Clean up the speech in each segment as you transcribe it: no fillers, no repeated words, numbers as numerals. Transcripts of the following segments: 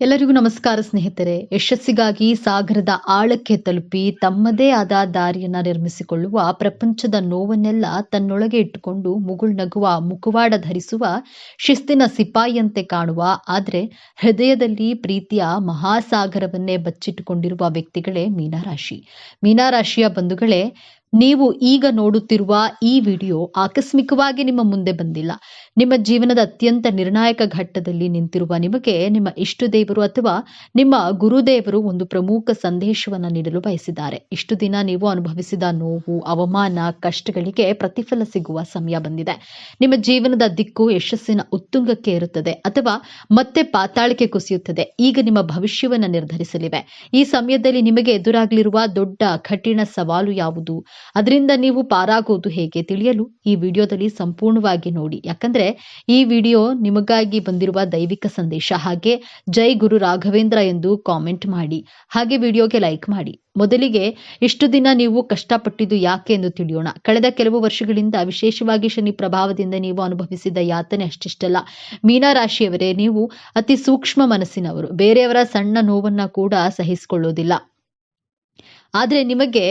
ಎಲ್ಲರಿಗೂ ನಮಸ್ಕಾರ ಸ್ನೇಹಿತರೆ. ಯಶಸ್ಸಿಗಾಗಿ ಸಾಗರದ ಆಳಕ್ಕೆ ತಲುಪಿ ತಮ್ಮದೇ ಆದ ದಾರಿಯನ್ನ ನಿರ್ಮಿಸಿಕೊಳ್ಳುವ, ಪ್ರಪಂಚದ ನೋವನ್ನೆಲ್ಲ ತನ್ನೊಳಗೆ ಇಟ್ಟುಕೊಂಡು ಮುಗುಳ್ನಗುವ ಮುಖವಾಡ ಧರಿಸುವ, ಶಿಸ್ತಿನ ಸಿಪಾಯಿಯಂತೆ ಕಾಣುವ, ಆದರೆ ಹೃದಯದಲ್ಲಿ ಪ್ರೀತಿಯ ಮಹಾಸಾಗರವನ್ನೇ ಬಚ್ಚಿಟ್ಟುಕೊಂಡಿರುವ ವ್ಯಕ್ತಿಗಳೇ ಮೀನರಾಶಿ. ಮೀನರಾಶಿಯ ಬಂಧುಗಳೇ, ನೀವು ಈಗ ನೋಡುತ್ತಿರುವ ಈ ವಿಡಿಯೋ ಆಕಸ್ಮಿಕವಾಗಿ ನಿಮ್ಮ ಮುಂದೆ ಬಂದಿಲ್ಲ. ನಿಮ್ಮ ಜೀವನದ ಅತ್ಯಂತ ನಿರ್ಣಾಯಕ ಘಟ್ಟದಲ್ಲಿ ನಿಂತಿರುವ ನಿಮಗೆ ನಿಮ್ಮ ಇಷ್ಟ ದೇವರು ಅಥವಾ ನಿಮ್ಮ ಗುರುದೇವರು ಒಂದು ಪ್ರಮುಖ ಸಂದೇಶವನ್ನು ನೀಡಲು ಬಯಸಿದ್ದಾರೆ. ಇಷ್ಟು ದಿನ ನೀವು ಅನುಭವಿಸಿದ ನೋವು, ಅವಮಾನ, ಕಷ್ಟಗಳಿಗೆ ಪ್ರತಿಫಲ ಸಿಗುವ ಸಮಯ ಬಂದಿದೆ. ನಿಮ್ಮ ಜೀವನದ ದಿಕ್ಕು ಯಶಸ್ಸಿನ ಉತ್ತುಂಗಕ್ಕೆ ಇರುತ್ತದೆ ಅಥವಾ ಮತ್ತೆ ಪಾತಾಳಕ್ಕೆ ಕುಸಿಯುತ್ತದೆ. ಈಗ ನಿಮ್ಮ ಭವಿಷ್ಯವನ್ನು ನಿರ್ಧರಿಸಲಿವೆ. ಈ ಸಮಯದಲ್ಲಿ ನಿಮಗೆ ಎದುರಾಗಲಿರುವ ದೊಡ್ಡ ಕಠಿಣ ಸವಾಲು ಯಾವುದು, ಅದರಿಂದ ನೀವು ಪಾರಾಗುವುದು ಹೇಗೆ ತಿಳಿಯಲು ಈ ವಿಡಿಯೋದಲ್ಲಿ ಸಂಪೂರ್ಣವಾಗಿ ನೋಡಿ. ಯಾಕಂದ್ರೆ ಈ ವಿಡಿಯೋ ನಿಮಗಾಗಿ ಬಂದಿರುವ ದೈವಿಕ ಸಂದೇಶ. ಹಾಗೆ ಜೈ ಗುರು ರಾಘವೇಂದ್ರ ಎಂದು ಕಾಮೆಂಟ್ ಮಾಡಿ, ಹಾಗೆ ವಿಡಿಯೋಗೆ ಲೈಕ್ ಮಾಡಿ. ಮೊದಲಿಗೆ ಇಷ್ಟು ದಿನ ನೀವು ಕಷ್ಟಪಟ್ಟಿದ್ದು ಯಾಕೆ ಎಂದು ತಿಳಿಯೋಣ. ಕಳೆದ ಕೆಲವು ವರ್ಷಗಳಿಂದ, ವಿಶೇಷವಾಗಿ ಶನಿ ಪ್ರಭಾವದಿಂದ ನೀವು ಅನುಭವಿಸಿದ ಯಾತನೆ ಅಷ್ಟಿಷ್ಟಲ್ಲ. ಮೀನರಾಶಿಯವರೇ, ನೀವು ಅತಿ ಸೂಕ್ಷ್ಮ ಮನಸ್ಸಿನವರು. ಬೇರೆಯವರ ಸಣ್ಣ ನೋವನ್ನ ಕೂಡ ಸಹಿಸಿಕೊಳ್ಳೋದಿಲ್ಲ. ಆದ್ರೆ ನಿಮಗೆ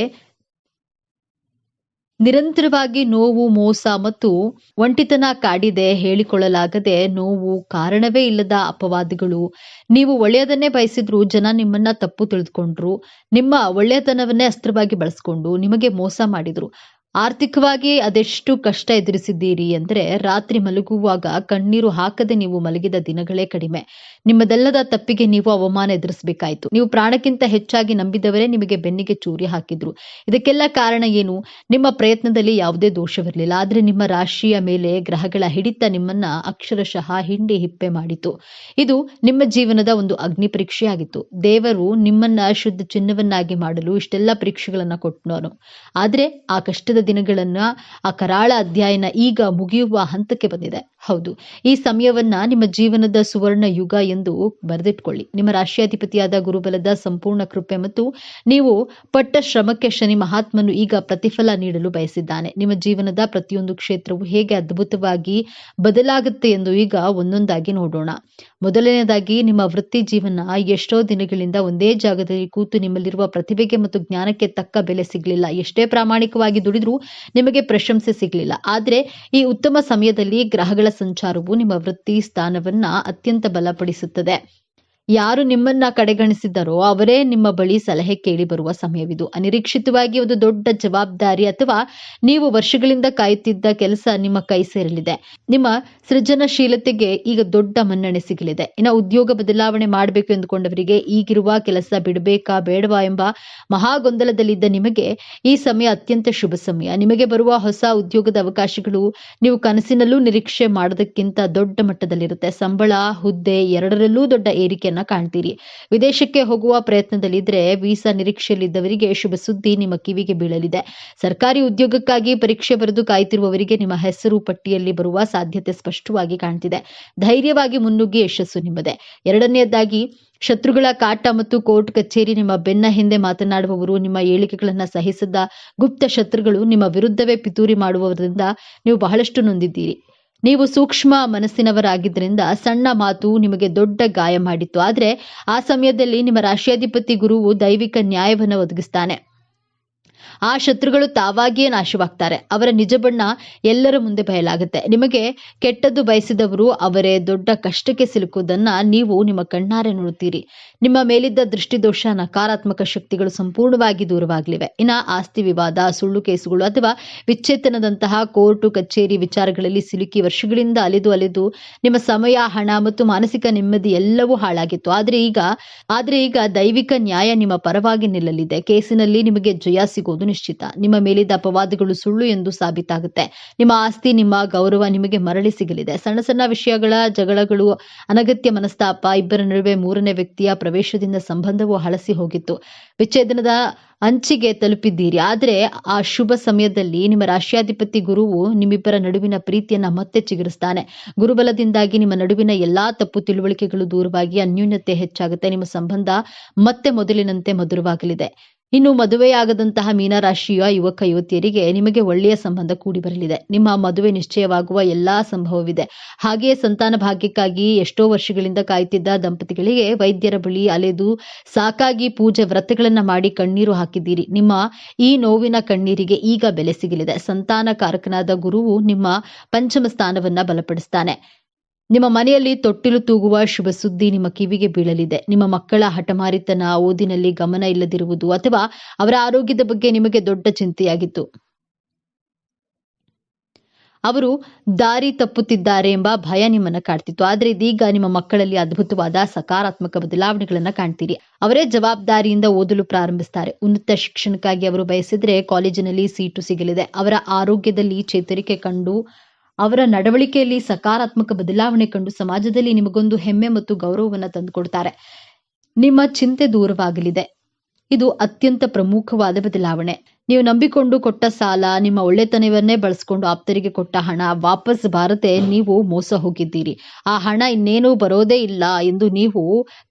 ನಿರಂತರವಾಗಿ ನೋವು, ಮೋಸ ಮತ್ತು ಒಂಟಿತನ ಕಾಡಿದೆ. ಹೇಳಿಕೊಳ್ಳಲಾಗದೆ ನೋವು, ಕಾರಣವೇ ಇಲ್ಲದ ಅಪವಾದಗಳು. ನೀವು ಒಳ್ಳೆಯದನ್ನೇ ಬಯಸಿದ್ರು ಜನ ನಿಮ್ಮನ್ನ ತಪ್ಪು ತಿಳಿದುಕೊಂಡ್ರು. ನಿಮ್ಮ ಒಳ್ಳೆಯತನವನ್ನೇ ಅಸ್ತ್ರವಾಗಿ ಬಳಸ್ಕೊಂಡು ನಿಮಗೆ ಮೋಸ ಮಾಡಿದ್ರು. ಆರ್ಥಿಕವಾಗಿ ಅದೆಷ್ಟು ಕಷ್ಟ ಎದುರಿಸಿದ್ದೀರಿ ಅಂದರೆ, ರಾತ್ರಿ ಮಲಗುವಾಗ ಕಣ್ಣೀರು ಹಾಕದೆ ನೀವು ಮಲಗಿದ ದಿನಗಳೇ ಕಡಿಮೆ. ನಿಮ್ಮದೆಲ್ಲದ ತಪ್ಪಿಗೆ ನೀವು ಅವಮಾನ ಎದುರಿಸಬೇಕಾಯಿತು. ನೀವು ಪ್ರಾಣಕ್ಕಿಂತ ಹೆಚ್ಚಾಗಿ ನಂಬಿದವರೇ ನಿಮಗೆ ಬೆನ್ನಿಗೆ ಚೂರಿ ಹಾಕಿದ್ರು. ಇದಕ್ಕೆಲ್ಲ ಕಾರಣ ಏನು? ನಿಮ್ಮ ಪ್ರಯತ್ನದಲ್ಲಿ ಯಾವುದೇ ದೋಷವಿರಲಿಲ್ಲ. ಆದ್ರೆ ನಿಮ್ಮ ರಾಶಿಯ ಮೇಲೆ ಗ್ರಹಗಳ ಹಿಡಿತ ನಿಮ್ಮನ್ನ ಅಕ್ಷರಶಃ ಹಿಂಡಿ ಹಿಪ್ಪೆ ಮಾಡಿತು. ಇದು ನಿಮ್ಮ ಜೀವನದ ಒಂದು ಅಗ್ನಿ ಪರೀಕ್ಷೆಯಾಗಿತ್ತು. ದೇವರು ನಿಮ್ಮನ್ನ ಶುದ್ಧ ಚಿನ್ನವನ್ನಾಗಿ ಮಾಡಲು ಇಷ್ಟೆಲ್ಲ ಪರೀಕ್ಷೆಗಳನ್ನ ಕೊಟ್ಟನು. ಆದ್ರೆ ಆ ಕಷ್ಟದ ದಿನಗಳನ್ನ, ಆ ಕರಾಳ ಅಧ್ಯಾಯನ ಈಗ ಮುಗಿಯುವ ಹಂತಕ್ಕೆ ಬಂದಿದೆ. ಹೌದು, ಈ ಸಮಯವನ್ನ ನಿಮ್ಮ ಜೀವನದ ಸುವರ್ಣ ಯುಗ ಎಂದು ಬರೆದಿಟ್ಕೊಳ್ಳಿ. ನಿಮ್ಮ ರಾಶಿಯಾಧಿಪತಿಯಾದ ಗುರುಬಲದ ಸಂಪೂರ್ಣ ಕೃಪೆ ಮತ್ತು ನೀವು ಪಟ್ಟ ಶ್ರಮಕ್ಕೆ ಶನಿ ಮಹಾತ್ಮನು ಈಗ ಪ್ರತಿಫಲ ನೀಡಲು ಬಯಸಿದ್ದಾನೆ. ನಿಮ್ಮ ಜೀವನದ ಪ್ರತಿಯೊಂದು ಕ್ಷೇತ್ರವು ಹೇಗೆ ಅದ್ಭುತವಾಗಿ ಬದಲಾಗುತ್ತೆ ಎಂದು ಈಗ ಒಂದೊಂದಾಗಿ ನೋಡೋಣ. ಮೊದಲನೇದಾಗಿ, ನಿಮ್ಮ ವೃತ್ತಿ ಜೀವನ. ಎಷ್ಟೋ ದಿನಗಳಿಂದ ಒಂದೇ ಜಾಗದಲ್ಲಿ ಕೂತು ನಿಮ್ಮಲ್ಲಿರುವ ಪ್ರತಿಭೆಗೆ ಮತ್ತು ಜ್ಞಾನಕ್ಕೆ ತಕ್ಕ ಬೆಲೆ ಸಿಗಲಿಲ್ಲ. ಎಷ್ಟೇ ಪ್ರಾಮಾಣಿಕವಾಗಿ ದುಡಿದ್ರೂ ನಿಮಗೆ ಪ್ರಶಂಸೆ ಸಿಗಲಿಲ್ಲ. ಆದ್ರೆ ಈ ಉತ್ತಮ ಸಮಯದಲ್ಲಿ ಗ್ರಹಗಳ ಸಂಚಾರವು ನಿಮ್ಮ ವೃತ್ತಿ ಸ್ಥಾನವನ್ನ ಅತ್ಯಂತ ಬಲಪಡಿಸುತ್ತದೆ. ಯಾರು ನಿಮ್ಮನ್ನ ಕಡೆಗಣಿಸಿದ್ದಾರೋ ಅವರೇ ನಿಮ್ಮ ಬಳಿ ಸಲಹೆ ಕೇಳಿ ಬರುವ ಸಮಯವಿದು. ಅನಿರೀಕ್ಷಿತವಾಗಿ ಒಂದು ದೊಡ್ಡ ಜವಾಬ್ದಾರಿ ಅಥವಾ ನೀವು ವರ್ಷಗಳಿಂದ ಕಾಯುತ್ತಿದ್ದ ಕೆಲಸ ನಿಮ್ಮ ಕೈ ಸೇರಲಿದೆ. ನಿಮ್ಮ ಸೃಜನಶೀಲತೆಗೆ ಈಗ ದೊಡ್ಡ ಮನ್ನಣೆ ಸಿಗಲಿದೆ. ಇನ್ನು ಉದ್ಯೋಗ ಬದಲಾವಣೆ ಮಾಡಬೇಕು ಎಂದುಕೊಂಡವರಿಗೆ ಈಗಿರುವ ಕೆಲಸ ಬಿಡಬೇಕಾ ಬೇಡವಾ ಎಂಬ ಮಹಾಗೊಂದಲದಲ್ಲಿದ್ದ ನಿಮಗೆ ಈ ಸಮಯ ಅತ್ಯಂತ ಶುಭ ಸಮಯ. ನಿಮಗೆ ಬರುವ ಹೊಸ ಉದ್ಯೋಗದ ಅವಕಾಶಗಳು ನೀವು ಕನಸಿನಲ್ಲೂ ನಿರೀಕ್ಷೆ ಮಾಡೋದಕ್ಕಿಂತ ದೊಡ್ಡ ಮಟ್ಟದಲ್ಲಿರುತ್ತೆ. ಸಂಬಳ, ಹುದ್ದೆ ಎರಡರಲ್ಲೂ ದೊಡ್ಡ ಏರಿಕೆಯನ್ನ ಕಾಣ್ತೀರಿ. ವಿದೇಶಕ್ಕೆ ಹೋಗುವ ಪ್ರಯತ್ನದಲ್ಲಿದ್ರೆ, ವೀಸಾ ನಿರೀಕ್ಷೆಯಲ್ಲಿದ್ದವರಿಗೆ ಶುಭ ಸುದ್ದಿ ನಿಮ್ಮ ಕಿವಿಗೆ ಬೀಳಲಿದೆ. ಸರ್ಕಾರಿ ಉದ್ಯೋಗಕ್ಕಾಗಿ ಪರೀಕ್ಷೆ ಬರೆದು ಕಾಯ್ತಿರುವವರಿಗೆ ನಿಮ್ಮ ಹೆಸರು ಪಟ್ಟಿಯಲ್ಲಿ ಬರುವ ಸಾಧ್ಯತೆ ಸ್ಪಷ್ಟವಾಗಿ ಕಾಣ್ತಿದೆ. ಧೈರ್ಯವಾಗಿ ಮುನ್ನುಗ್ಗಿ ಯಶಸ್ಸು ನಿಮ್ಮದೇ. ಎರಡನೆಯದಾಗಿ, ಶತ್ರುಗಳ ಕಾಟ ಮತ್ತು ಕೋರ್ಟ್ ಕಚೇರಿ. ನಿಮ್ಮ ಬೆನ್ನ ಹಿಂದೆ ಮಾತನಾಡುವವರು, ನಿಮ್ಮ ಹೇಳಿಕೆಗಳನ್ನ ಸಹಿಸದ ಗುಪ್ತ ಶತ್ರುಗಳು ನಿಮ್ಮ ವಿರುದ್ಧವೇ ಪಿತೂರಿ ಮಾಡುವುದರಿಂದ ನೀವು ಬಹಳಷ್ಟು ನೊಂದಿದ್ದೀರಿ. ನೀವು ಸೂಕ್ಷ್ಮ ಮನಸ್ಸಿನವರಾಗಿದ್ದರಿಂದ ಸಣ್ಣ ಮಾತು ನಿಮಗೆ ದೊಡ್ಡ ಗಾಯ ಮಾಡಿತ್ತು. ಆದ್ರೆ ಆ ಸಮಯದಲ್ಲಿ ನಿಮ್ಮ ರಾಶಿಯಾಧಿಪತಿ ಗುರುವು ದೈವಿಕ ನ್ಯಾಯವನ್ನು ಒದಗಿಸ್ತಾನೆ. ಆ ಶತ್ರುಗಳು ತಾವಾಗಿಯೇ ನಾಶವಾಗ್ತಾರೆ. ಅವರ ನಿಜ ಬಣ್ಣ ಎಲ್ಲರ ಮುಂದೆ ಬಯಲಾಗುತ್ತೆ. ನಿಮಗೆ ಕೆಟ್ಟದ್ದು ಬಯಸಿದವರು ಅವರೇ ದೊಡ್ಡ ಕಷ್ಟಕ್ಕೆ ಸಿಲುಕುವುದನ್ನ ನೀವು ನಿಮ್ಮ ಕಣ್ಣಾರೆ ನೋಡುತ್ತೀರಿ. ನಿಮ್ಮ ಮೇಲಿದ್ದ ದೃಷ್ಟಿದೋಷ, ನಕಾರಾತ್ಮಕ ಶಕ್ತಿಗಳು ಸಂಪೂರ್ಣವಾಗಿ ದೂರವಾಗಲಿವೆ. ಇನ್ನು ಆಸ್ತಿ ವಿವಾದ, ಸುಳ್ಳು ಕೇಸುಗಳು ಅಥವಾ ವಿಚ್ಛೇದನದಂತಹ ಕೋರ್ಟು ಕಚೇರಿ ವಿಚಾರಗಳಲ್ಲಿ ಸಿಲುಕಿ ವರ್ಷಗಳಿಂದ ಅಲೆದು ನಿಮ್ಮ ಸಮಯ, ಹಣ ಮತ್ತು ಮಾನಸಿಕ ನೆಮ್ಮದಿ ಎಲ್ಲವೂ ಹಾಳಾಗಿತ್ತು. ಆದ್ರೆ ಈಗ ದೈವಿಕ ನ್ಯಾಯ ನಿಮ್ಮ ಪರವಾಗಿ ನಿಲ್ಲಲಿದೆ. ಕೇಸಿನಲ್ಲಿ ನಿಮಗೆ ಜಯ ಸಿಗೋದು ನಿಶ್ಚಿತ. ನಿಮ್ಮ ಮೇಲಿದ್ದ ಅಪವಾದಗಳು ಸುಳ್ಳು ಎಂದು ಸಾಬೀತಾಗುತ್ತೆ. ನಿಮ್ಮ ಆಸ್ತಿ, ನಿಮ್ಮ ಗೌರವ ನಿಮಗೆ ಮರಳಿ ಸಿಗಲಿದೆ. ಸಣ್ಣ ಸಣ್ಣ ವಿಷಯಗಳ ಜಗಳಗಳು, ಅನಗತ್ಯ ಮನಸ್ತಾಪ, ಇಬ್ಬರ ನಡುವೆ ಮೂರನೇ ವ್ಯಕ್ತಿಯ ಪ್ರವೇಶದಿಂದ ಸಂಬಂಧವು ಹಳಸಿ ಹೋಗಿತ್ತು. ವಿಚ್ಛೇದನದ ಅಂಚಿಗೆ ತಲುಪಿದ್ದೀರಿ. ಆದ್ರೆ ಆ ಶುಭ ಸಮಯದಲ್ಲಿ ನಿಮ್ಮ ರಾಶಿಯಾಧಿಪತಿ ಗುರುವು ನಿಮ್ಮಿಬ್ಬರ ನಡುವಿನ ಪ್ರೀತಿಯನ್ನ ಮತ್ತೆ ಚಿಗುರಿಸ್ತಾನೆ. ಗುರುಬಲದಿಂದಾಗಿ ನಿಮ್ಮ ನಡುವಿನ ಎಲ್ಲಾ ತಪ್ಪು ತಿಳುವಳಿಕೆಗಳು ದೂರವಾಗಿ ಅನ್ಯೂನ್ಯತೆ ಹೆಚ್ಚಾಗುತ್ತೆ. ನಿಮ್ಮ ಸಂಬಂಧ ಮತ್ತೆ ಮೊದಲಿನಂತೆ ಮಧುರವಾಗಲಿದೆ. ಇನ್ನು ಮದುವೆಯಾಗದಂತಹ ಮೀನರಾಶಿಯ ಯುವಕ ಯುವತಿಯರಿಗೆ ನಿಮಗೆ ಒಳ್ಳೆಯ ಸಂಬಂಧ ಕೂಡಿ ಬರಲಿದೆ. ನಿಮ್ಮ ಮದುವೆ ನಿಶ್ಚಯವಾಗುವ ಎಲ್ಲಾ ಸಂಭವವಿದೆ. ಹಾಗೆಯೇ ಸಂತಾನ ಭಾಗ್ಯಕ್ಕಾಗಿ ಎಷ್ಟೋ ವರ್ಷಗಳಿಂದ ಕಾಯುತ್ತಿದ್ದ ದಂಪತಿಗಳಿಗೆ ವೈದ್ಯರ ಬಳಿ ಅಲೆದು ಸಾಕಾಗಿ ಪೂಜೆ ವ್ರತಗಳನ್ನ ಮಾಡಿ ಕಣ್ಣೀರು ಹಾಕಿದ್ದೀರಿ. ನಿಮ್ಮ ಈ ನೋವಿನ ಕಣ್ಣೀರಿಗೆ ಈಗ ಬೆಲೆ ಸಿಗಲಿದೆ. ಸಂತಾನ ಕಾರಕನಾದ ಗುರುವು ನಿಮ್ಮ ಪಂಚಮ ಸ್ಥಾನವನ್ನ ಬಲಪಡಿಸ್ತಾನೆ. ನಿಮ್ಮ ಮನೆಯಲ್ಲಿ ತೊಟ್ಟಿಲು ತೂಗುವ ಶುಭ ಸುದ್ದಿ ನಿಮ್ಮ ಕಿವಿಗೆ ಬೀಳಲಿದೆ. ನಿಮ್ಮ ಮಕ್ಕಳ ಹಠಮಾರಿತನ, ಓದಿನಲ್ಲಿ ಗಮನ ಇಲ್ಲದಿರುವುದು ಅಥವಾ ಅವರ ಆರೋಗ್ಯದ ಬಗ್ಗೆ ನಿಮಗೆ ದೊಡ್ಡ ಚಿಂತೆಯಾಗಿತ್ತು. ಅವರು ದಾರಿ ತಪ್ಪುತ್ತಿದ್ದಾರೆ ಎಂಬ ಭಯ ನಿಮ್ಮನ್ನ ಕಾಡ್ತಿತ್ತು. ಆದ್ರೆ ಇದೀಗ ನಿಮ್ಮ ಮಕ್ಕಳಲ್ಲಿ ಅದ್ಭುತವಾದ ಸಕಾರಾತ್ಮಕ ಬದಲಾವಣೆಗಳನ್ನ ಕಾಣ್ತೀರಿ. ಅವರೇ ಜವಾಬ್ದಾರಿಯಿಂದ ಓದಲು ಪ್ರಾರಂಭಿಸ್ತಾರೆ. ಉನ್ನತ ಶಿಕ್ಷಣಕ್ಕಾಗಿ ಅವರು ಬಯಸಿದ್ರೆ ಕಾಲೇಜಿನಲ್ಲಿ ಸೀಟು ಸಿಗಲಿದೆ. ಅವರ ಆರೋಗ್ಯದಲ್ಲಿ ಚೇತರಿಕೆ ಕಂಡು, ಅವರ ನಡವಳಿಕೆಯಲ್ಲಿ ಸಕಾರಾತ್ಮಕ ಬದಲಾವಣೆ ಕಂಡು ಸಮಾಜದಲ್ಲಿ ನಿಮಗೊಂದು ಹೆಮ್ಮೆ ಮತ್ತು ಗೌರವವನ್ನು ತಂದುಕೊಡ್ತಾರೆ. ನಿಮ್ಮ ಚಿಂತೆ ದೂರವಾಗಲಿದೆ. ಇದು ಅತ್ಯಂತ ಪ್ರಮುಖವಾದ ಬದಲಾವಣೆ. ನೀವು ನಂಬಿಕೊಂಡು ಕೊಟ್ಟ ಸಾಲ, ನಿಮ್ಮ ಒಳ್ಳೆತನವನ್ನೇ ಬಳಸಿಕೊಂಡು ಆಪ್ತರಿಗೆ ಕೊಟ್ಟ ಹಣ ವಾಪಸ್ ಬಾರದೆ ನೀವು ಮೋಸ ಹೋಗಿದ್ದೀರಿ. ಆ ಹಣ ಇನ್ನೇನೂ ಬರೋದೇ ಇಲ್ಲ ಎಂದು ನೀವು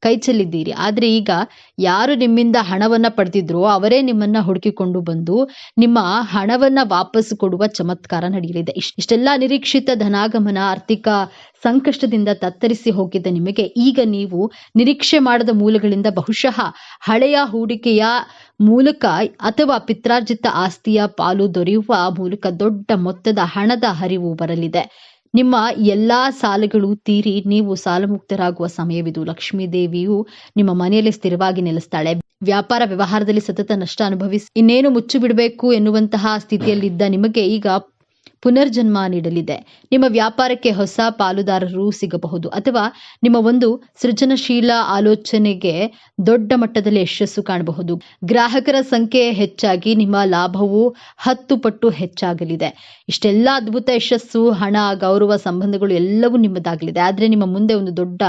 ಕೈ ಚೆಲ್ಲಿದ್ದೀರಿ. ಆದ್ರೆ ಈಗ ಯಾರು ನಿಮ್ಮಿಂದ ಹಣವನ್ನ ಪಡೆದಿದ್ರೋ ಅವರೇ ನಿಮ್ಮನ್ನ ಹುಡುಕಿಕೊಂಡು ಬಂದು ನಿಮ್ಮ ಹಣವನ್ನ ವಾಪಸ್ ಕೊಡುವ ಚಮತ್ಕಾರ ನಡೆಯಲಿದೆ. ಇಷ್ಟೆಲ್ಲ ನಿರೀಕ್ಷಿತ ಧನಾಗಮನ, ಆರ್ಥಿಕ ಸಂಕಷ್ಟದಿಂದ ತತ್ತರಿಸಿ ಹೋಗಿದ್ದ ನಿಮಗೆ ಈಗ ನೀವು ನಿರೀಕ್ಷೆ ಮಾಡದ ಮೂಲಗಳಿಂದ ಬಹುಶಃ ಹಳೆಯ ಹೂಡಿಕೆಯ ಮೂಲಕ ಅಥವಾ ಪಿತ್ರಾರ್ಜಿತ ಆಸ್ತಿಯ ಪಾಲು ದೊರೆಯುವ ಮೂಲಕ ದೊಡ್ಡ ಮೊತ್ತದ ಹಣದ ಹರಿವು ಬರಲಿದೆ. ನಿಮ್ಮ ಎಲ್ಲಾ ಸಾಲಗಳು ತೀರಿ ನೀವು ಸಾಲಮುಕ್ತರಾಗುವ ಸಮಯವಿದು. ಲಕ್ಷ್ಮೀ ದೇವಿಯು ನಿಮ್ಮ ಮನೆಯಲ್ಲಿ ಸ್ಥಿರವಾಗಿ ನೆಲೆಸ್ತಾಳೆ. ವ್ಯಾಪಾರ ವ್ಯವಹಾರದಲ್ಲಿ ಸತತ ನಷ್ಟ ಅನುಭವಿಸಿ ಇನ್ನೇನು ಮುಚ್ಚು ಬಿಡಬೇಕು ಎನ್ನುವಂತಹ ಸ್ಥಿತಿಯಲ್ಲಿದ್ದ ನಿಮಗೆ ಈಗ ಪುನರ್ಜನ್ಮ ನೀಡಲಿದೆ. ನಿಮ್ಮ ವ್ಯಾಪಾರಕ್ಕೆ ಹೊಸ ಪಾಲುದಾರರು ಸಿಗಬಹುದು ಅಥವಾ ನಿಮ್ಮ ಒಂದು ಸೃಜನಶೀಲ ಆಲೋಚನೆಗೆ ದೊಡ್ಡ ಮಟ್ಟದಲ್ಲಿ ಯಶಸ್ಸು ಕಾಣಬಹುದು. ಗ್ರಾಹಕರ ಸಂಖ್ಯೆ ಹೆಚ್ಚಾಗಿ ನಿಮ್ಮ ಲಾಭವು 10 ಪಟ್ಟು ಹೆಚ್ಚಾಗಲಿದೆ. ಇಷ್ಟೆಲ್ಲ ಅದ್ಭುತ ಯಶಸ್ಸು, ಹಣ, ಗೌರವ, ಸಂಬಂಧಗಳು ಎಲ್ಲವೂ ನಿಮ್ಮದಾಗಲಿದೆ. ಆದ್ರೆ ನಿಮ್ಮ ಮುಂದೆ ಒಂದು ದೊಡ್ಡ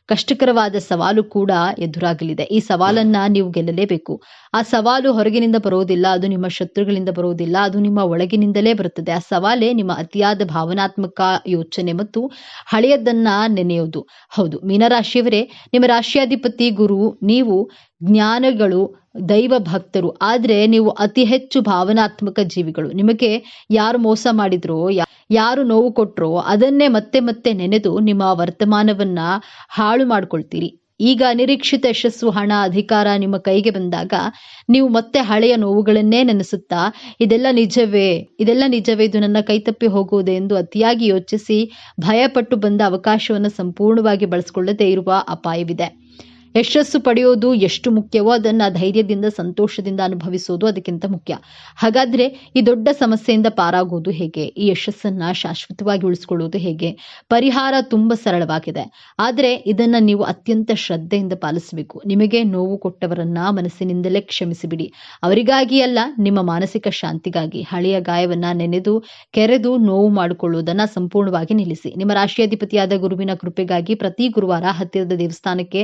ಕಷ್ಟಕರವಾದ ಸವಾಲು ಕೂಡ ಎದುರಾಗಲಿದೆ. ಈ ಸವಾಲನ್ನ ನೀವು ಗೆಲ್ಲಲೇಬೇಕು. ಆ ಸವಾಲು ಹೊರಗಿನಿಂದ ಬರೋದಿಲ್ಲ, ಅದು ನಿಮ್ಮ ಶತ್ರುಗಳಿಂದ ಬರೋದಿಲ್ಲ, ಅದು ನಿಮ್ಮ ಒಳಗಿನಿಂದಲೇ ಬರುತ್ತದೆ. ಆ ಸವಾಲೇ ನಿಮ್ಮ ಅತಿಯಾದ ಭಾವನಾತ್ಮಕ ಯೋಚನೆ ಮತ್ತು ಹಳೆಯದನ್ನ ನೆನೆಯೋದು. ಹೌದು, ಮೀನರಾಶಿಯವರೇ, ನಿಮ್ಮ ರಾಶಿಯಾಧಿಪತಿ ಗುರು. ನೀವು ಜ್ಞಾನಿಗಳು, ದೈವ ಭಕ್ತರು. ಆದ್ರೆ ನೀವು ಅತಿ ಹೆಚ್ಚು ಭಾವನಾತ್ಮಕ ಜೀವಿಗಳು. ನಿಮಗೆ ಯಾರು ಮೋಸ ಮಾಡಿದ್ರೋ, ಯಾರು ನೋವು ಕೊಟ್ರೋ ಅದನ್ನೇ ಮತ್ತೆ ಮತ್ತೆ ನೆನೆದು ನಿಮ್ಮ ವರ್ತಮಾನವನ್ನ ಹಾಳು ಮಾಡ್ಕೊಳ್ತೀರಿ. ಈಗ ನಿರೀಕ್ಷಿತ ಯಶಸ್ಸು, ಹಣ, ಅಧಿಕಾರ ನಿಮ್ಮ ಕೈಗೆ ಬಂದಾಗ ನೀವು ಮತ್ತೆ ಹಳೆಯ ನೋವುಗಳನ್ನೇ ನೆನೆಸುತ್ತಾ ಇದೆಲ್ಲ ನಿಜವೇ, ಇದು ನನ್ನ ಕೈತಪ್ಪಿ ಹೋಗುವುದೇ ಎಂದು ಅತಿಯಾಗಿ ಯೋಚಿಸಿ ಭಯಪಟ್ಟು ಬಂದ ಅವಕಾಶವನ್ನು ಸಂಪೂರ್ಣವಾಗಿ ಬಳಸಿಕೊಳ್ಳದೆ ಇರುವ ಅಪಾಯವಿದೆ. ಯಶಸ್ಸು ಪಡೆಯೋದು ಎಷ್ಟು ಮುಖ್ಯವೋ ಅದನ್ನ ಧೈರ್ಯದಿಂದ, ಸಂತೋಷದಿಂದ ಅನುಭವಿಸೋದು ಅದಕ್ಕಿಂತ ಮುಖ್ಯ. ಹಾಗಾದ್ರೆ ಈ ದೊಡ್ಡ ಸಮಸ್ಯೆಯಿಂದ ಪಾರಾಗೋದು ಹೇಗೆ? ಈ ಯಶಸ್ಸನ್ನ ಶಾಶ್ವತವಾಗಿ ಉಳಿಸ್ಕೊಳ್ಳೋದು ಹೇಗೆ? ಪರಿಹಾರ ತುಂಬಾ ಸರಳವಾಗಿದೆ. ಆದ್ರೆ ಇದನ್ನ ನೀವು ಅತ್ಯಂತ ಶ್ರದ್ಧೆಯಿಂದ ಪಾಲಿಸಬೇಕು. ನಿಮಗೆ ನೋವು ಕೊಟ್ಟವರನ್ನ ಮನಸ್ಸಿನಿಂದಲೇ ಕ್ಷಮಿಸಿಬಿಡಿ. ಅವರಿಗಾಗಿ ಅಲ್ಲ, ನಿಮ್ಮ ಮಾನಸಿಕ ಶಾಂತಿಗಾಗಿ. ಹಳೆಯ ಗಾಯವನ್ನ ನೆನೆದು ಕೆರೆದು ನೋವು ಮಾಡಿಕೊಳ್ಳುವುದನ್ನ ಸಂಪೂರ್ಣವಾಗಿ ನಿಲ್ಲಿಸಿ. ನಿಮ್ಮ ರಾಶಿಯಾಧಿಪತಿಯಾದ ಗುರುವಿನ ಕೃಪೆಗಾಗಿ ಪ್ರತಿ ಗುರುವಾರ ಹತ್ತಿರದ ದೇವಸ್ಥಾನಕ್ಕೆ,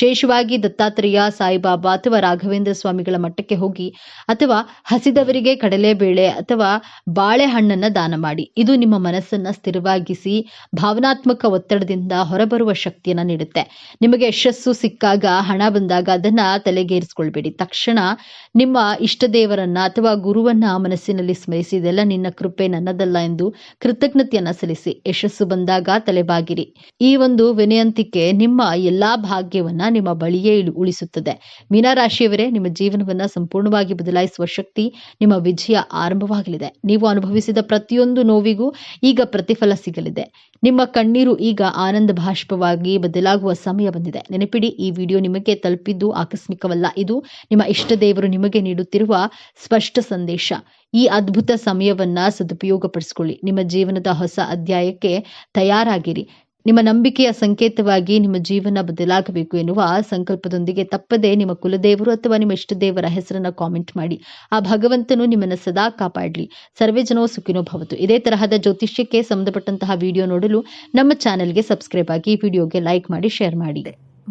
ವಿಶೇಷವಾಗಿ ದತ್ತಾತ್ರೇಯ, ಸಾಯಿಬಾಬಾ ಅಥವಾ ರಾಘವೇಂದ್ರ ಸ್ವಾಮಿಗಳ ಮಠಕ್ಕೆ ಹೋಗಿ ಅಥವಾ ಹಸಿದವರಿಗೆ ಕಡಲೆಬೇಳೆ ಅಥವಾ ಬಾಳೆಹಣ್ಣನ್ನ ದಾನ ಮಾಡಿ. ಇದು ನಿಮ್ಮ ಮನಸ್ಸನ್ನ ಸ್ಥಿರವಾಗಿಸಿ ಭಾವನಾತ್ಮಕ ಒತ್ತಡದಿಂದ ಹೊರಬರುವ ಶಕ್ತಿಯನ್ನ ನೀಡುತ್ತೆ. ನಿಮಗೆ ಯಶಸ್ಸು ಸಿಕ್ಕಾಗ, ಹಣ ಬಂದಾಗ ಅದನ್ನ ತಲೆಗೇರಿಸಿಕೊಳ್ಬೇಡಿ. ತಕ್ಷಣ ನಿಮ್ಮ ಇಷ್ಟ ದೇವರನ್ನ ಅಥವಾ ಗುರುವನ್ನ ಮನಸ್ಸಿನಲ್ಲಿ ಸ್ಮರಿಸಿ, ಇದೆಲ್ಲ ನಿನ್ನ ಕೃಪೆ, ನನ್ನದಲ್ಲ ಎಂದು ಕೃತಜ್ಞತೆಯನ್ನ ಸಲ್ಲಿಸಿ. ಯಶಸ್ಸು ಬಂದಾಗ ತಲೆಬಾಗಿರಿ. ಈ ಒಂದು ವಿನಯಂತಿಕೆ ನಿಮ್ಮ ಎಲ್ಲಾ ಭಾಗ್ಯವನ್ನ ನಿಮ್ಮ ಬಳಿಯೇ ಉಳಿಸುತ್ತದೆ. ಮೀನರಾಶಿಯವರೇ, ನಿಮ್ಮ ಜೀವನವನ್ನ ಸಂಪೂರ್ಣವಾಗಿ ಬದಲಾಯಿಸುವ ಶಕ್ತಿ, ನಿಮ್ಮ ವಿಜಯ ಆರಂಭವಾಗಲಿದೆ. ನೀವು ಅನುಭವಿಸಿದ ಪ್ರತಿಯೊಂದು ನೋವಿಗೂ ಈಗ ಪ್ರತಿಫಲ ಸಿಗಲಿದೆ. ನಿಮ್ಮ ಕಣ್ಣೀರು ಈಗ ಆನಂದ ಭಾಷ್ಪವಾಗಿ ಬದಲಾಗುವ ಸಮಯ ಬಂದಿದೆ. ನೆನಪಿಡಿ, ಈ ವಿಡಿಯೋ ನಿಮಗೆ ತಲುಪಿದ್ದು ಆಕಸ್ಮಿಕವಲ್ಲ. ಇದು ನಿಮ್ಮ ಇಷ್ಟ ದೇವರು ನಿಮಗೆ ನೀಡುತ್ತಿರುವ ಸ್ಪಷ್ಟ ಸಂದೇಶ. ಈ ಅದ್ಭುತ ಸಮಯವನ್ನ ಸದುಪಯೋಗಪಡಿಸಿಕೊಳ್ಳಿ. ನಿಮ್ಮ ಜೀವನದ ಹೊಸ ಅಧ್ಯಾಯಕ್ಕೆ ತಯಾರಾಗಿರಿ. ನಿಮ್ಮ ನಂಬಿಕೆಯ ಸಂಕೇತವಾಗಿ ನಿಮ್ಮ ಜೀವನ ಬದಲಾಗಬೇಕು ಎನ್ನುವ ಸಂಕಲ್ಪದೊಂದಿಗೆ ತಪ್ಪದೆ ನಿಮ್ಮ ಕುಲದೇವರು ಅಥವಾ ನಿಮ್ಮ ಇಷ್ಟ ದೇವರ ಹೆಸರನ್ನ ಕಾಮೆಂಟ್ ಮಾಡಿ. ಆ ಭಗವಂತನು ನಿಮ್ಮನ್ನು ಸದಾ ಕಾಪಾಡಲಿ. ಸರ್ವೇ ಜನೋ ಸುಖಿನೋ ಭವತು. ಇದೇ ತರಹದ ಜ್ಯೋತಿಷ್ಯಕ್ಕೆ ಸಂಬಂಧಪಟ್ಟಂತಹ ವಿಡಿಯೋ ನೋಡಲು ನಮ್ಮ ಚಾನೆಲ್ಗೆ ಸಬ್ಸ್ಕ್ರೈಬ್ ಆಗಿ, ವಿಡಿಯೋಗೆ ಲೈಕ್ ಮಾಡಿ, ಶೇರ್ ಮಾಡಿ.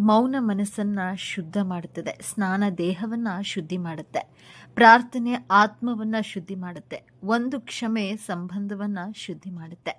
ಮೌನ ಮನಸ್ಸನ್ನ ಶುದ್ಧ ಮಾಡುತ್ತದೆ. ಸ್ನಾನ ದೇಹವನ್ನ ಶುದ್ಧಿ ಮಾಡುತ್ತೆ. ಪ್ರಾರ್ಥನೆ ಆತ್ಮವನ್ನ ಶುದ್ಧಿ ಮಾಡುತ್ತೆ. ಒಂದು ಕ್ಷಮೆ ಸಂಬಂಧವನ್ನ ಶುದ್ಧಿ ಮಾಡುತ್ತೆ.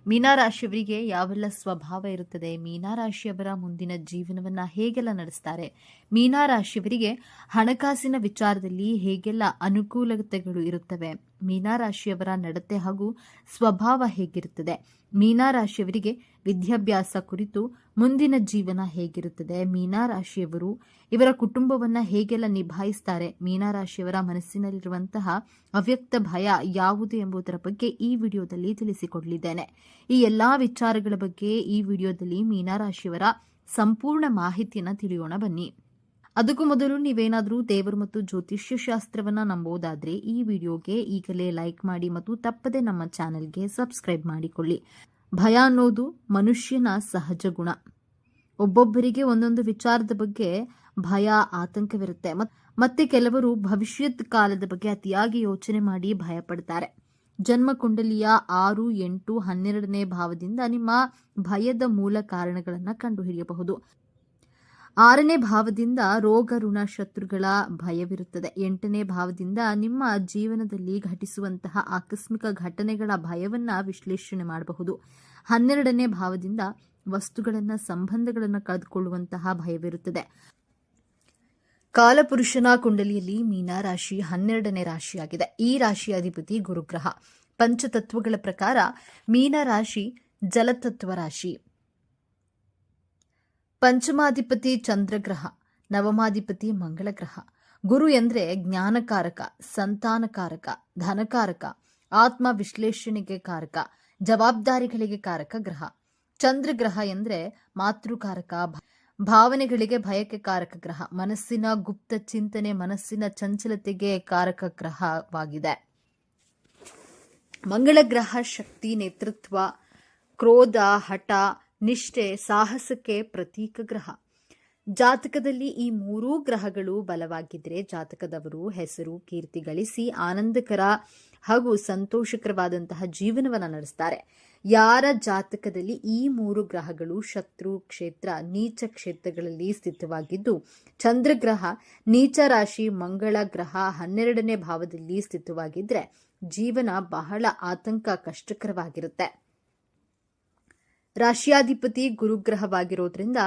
ಮೀನರಾಶಿಯವರಿಗೆ ಯಾವೆಲ್ಲ ಸ್ವಭಾವ ಇರುತ್ತದೆ, ಮೀನರಾಶಿಯವರ ಮುಂದಿನ ಜೀವನವನ್ನ ಹೇಗೆಲ್ಲ ನಡೆಸ್ತಾರೆ, ಮೀನರಾಶಿಯವರಿಗೆ ಹಣಕಾಸಿನ ವಿಚಾರದಲ್ಲಿ ಹೇಗೆಲ್ಲ ಅನುಕೂಲತೆಗಳು ಇರುತ್ತವೆ, ಮೀನರಾಶಿಯವರ ನಡತೆ ಹಾಗೂ ಸ್ವಭಾವ ಹೇಗಿರುತ್ತದೆ, ಮೀನರಾಶಿಯವರಿಗೆ ವಿದ್ಯಾಭ್ಯಾಸ ಕುರಿತು ಮುಂದಿನ ಜೀವನ ಹೇಗಿರುತ್ತದೆ, ಮೀನರಾಶಿಯವರು ಇವರ ಕುಟುಂಬವನ್ನ ಹೇಗೆಲ್ಲ ನಿಭಾಯಿಸ್ತಾರೆ, ಮೀನರಾಶಿಯವರ ಮನಸ್ಸಿನಲ್ಲಿರುವಂತಹ ಅವ್ಯಕ್ತ ಭಯ ಯಾವುದು ಎಂಬುದರ ಬಗ್ಗೆ ಈ ವಿಡಿಯೋದಲ್ಲಿ ತಿಳಿಸಿಕೊಡಲಿದ್ದೇನೆ. ಈ ಎಲ್ಲಾ ವಿಚಾರಗಳ ಬಗ್ಗೆ ಈ ವಿಡಿಯೋದಲ್ಲಿ ಮೀನರಾಶಿಯವರ ಸಂಪೂರ್ಣ ಮಾಹಿತಿಯನ್ನು ತಿಳಿಯೋಣ ಬನ್ನಿ. ಅದಕ್ಕೂ ಮೊದಲು ನೀವೇನಾದರೂ ದೇವರು ಮತ್ತು ಜ್ಯೋತಿಷ್ಯ ಶಾಸ್ತ್ರವನ್ನ ನಂಬೋದಾದ್ರೆ ಈ ವಿಡಿಯೋಗೆ ಈಗಲೇ ಲೈಕ್ ಮಾಡಿ ಮತ್ತು ತಪ್ಪದೆ ನಮ್ಮ ಚಾನೆಲ್ಗೆ ಸಬ್ಸ್ಕ್ರೈಬ್ ಮಾಡಿಕೊಳ್ಳಿ. ಭಯ ಅನ್ನೋದು ಮನುಷ್ಯನ ಸಹಜ ಗುಣ. ಒಬ್ಬೊಬ್ಬರಿಗೆ ಒಂದೊಂದು ವಿಚಾರದ ಬಗ್ಗೆ ಭಯ, ಆತಂಕವಿರುತ್ತೆ. ಮತ್ತೆ ಕೆಲವರು ಭವಿಷ್ಯತ್ ಕಾಲದ ಬಗ್ಗೆ ಅತಿಯಾಗಿ ಯೋಚನೆ ಮಾಡಿ ಭಯ ಪಡ್ತಾರೆ. ಜನ್ಮ ಕುಂಡಲಿಯ 6, 8, 12ನೇ ಭಾವದಿಂದ ನಿಮ್ಮ ಭಯದ ಮೂಲ ಕಾರಣಗಳನ್ನು ಕಂಡುಹಿಡಿಯಬಹುದು. 6ನೇ ಭಾವದಿಂದ ರೋಗ, ಋಣ, ಶತ್ರುಗಳ ಭಯವಿರುತ್ತದೆ. 8ನೇ ಭಾವದಿಂದ ನಿಮ್ಮ ಜೀವನದಲ್ಲಿ ಘಟಿಸುವಂತಹ ಆಕಸ್ಮಿಕ ಘಟನೆಗಳ ಭಯವನ್ನ ವಿಶ್ಲೇಷಣೆ ಮಾಡಬಹುದು. 12ನೇ ಭಾವದಿಂದ ವಸ್ತುಗಳನ್ನ, ಸಂಬಂಧಗಳನ್ನು ಕಳೆದುಕೊಳ್ಳುವಂತಹ ಭಯವಿರುತ್ತದೆ. ಕಾಲಪುರುಷನ ಕುಂಡಲಿಯಲ್ಲಿ ಮೀನರಾಶಿ 12ನೇ ರಾಶಿಯಾಗಿದೆ. ಈ ರಾಶಿಯ ಅಧಿಪತಿ ಗುರುಗ್ರಹ. ಪಂಚತತ್ವಗಳ ಪ್ರಕಾರ ಮೀನರಾಶಿ ಜಲತತ್ವ ರಾಶಿ. ಪಂಚಮಾಧಿಪತಿ ಚಂದ್ರಗ್ರಹ, ನವಮಾಧಿಪತಿ ಮಂಗಳ ಗ್ರಹ. ಗುರು ಎಂದ್ರೆ ಜ್ಞಾನಕಾರಕ, ಸಂತಾನಕಾರಕ, ಧನಕಾರಕ, ಆತ್ಮ ವಿಶ್ಲೇಷಣೆಗೆ ಕಾರಕ, ಜವಾಬ್ದಾರಿಗಳಿಗೆ ಕಾರಕ ಗ್ರಹ. ಚಂದ್ರಗ್ರಹ ಎಂದ್ರೆ ಮಾತೃಕಾರಕ, ಭಾವನೆಗಳಿಗೆ ಭಯಕ್ಕೆ ಕಾರಕ ಗ್ರಹ, ಮನಸ್ಸಿನ ಗುಪ್ತ ಚಿಂತನೆ, ಮನಸ್ಸಿನ ಚಂಚಲತೆಗೆ ಕಾರಕ ಗ್ರಹವಾಗಿದೆ. ಮಂಗಳ ಗ್ರಹ ಶಕ್ತಿ, ನೇತೃತ್ವ, ಕ್ರೋಧ, ಹಠ, ನಿಷ್ಠೆ, ಸಾಹಸಕ್ಕೆ ಪ್ರತೀಕ ಗ್ರಹ. ಜಾತಕದಲ್ಲಿ ಈ 3 ಗ್ರಹಗಳು ಬಲವಾಗಿದ್ದರೆ ಜಾತಕದವರು ಹೆಸರು, ಕೀರ್ತಿ ಗಳಿಸಿ ಆನಂದಕರ ಹಾಗೂ ಸಂತೋಷಕರವಾದಂತಹ ಜೀವನವನ್ನು ನಡೆಸ್ತಾರೆ. ಯಾರ ಜಾತಕದಲ್ಲಿ ಈ 3 ಗ್ರಹಗಳು ಶತ್ರು ಕ್ಷೇತ್ರ, ನೀಚ ಕ್ಷೇತ್ರಗಳಲ್ಲಿ ಸ್ಥಿತವಾಗಿದ್ದು, ಚಂದ್ರಗ್ರಹ ನೀಚ ರಾಶಿ, ಮಂಗಳ ಗ್ರಹ 12ನೇ ಭಾವದಲ್ಲಿ ಸ್ಥಿತವಾಗಿದ್ರೆ ಜೀವನ ಬಹಳ ಆತಂಕ, ಕಷ್ಟಕರವಾಗಿರುತ್ತೆ. ರಾಶಿಯಾಧಿಪತಿ ಗುರುಗ್ರಹವಾಗಿರೋದ್ರಿಂದ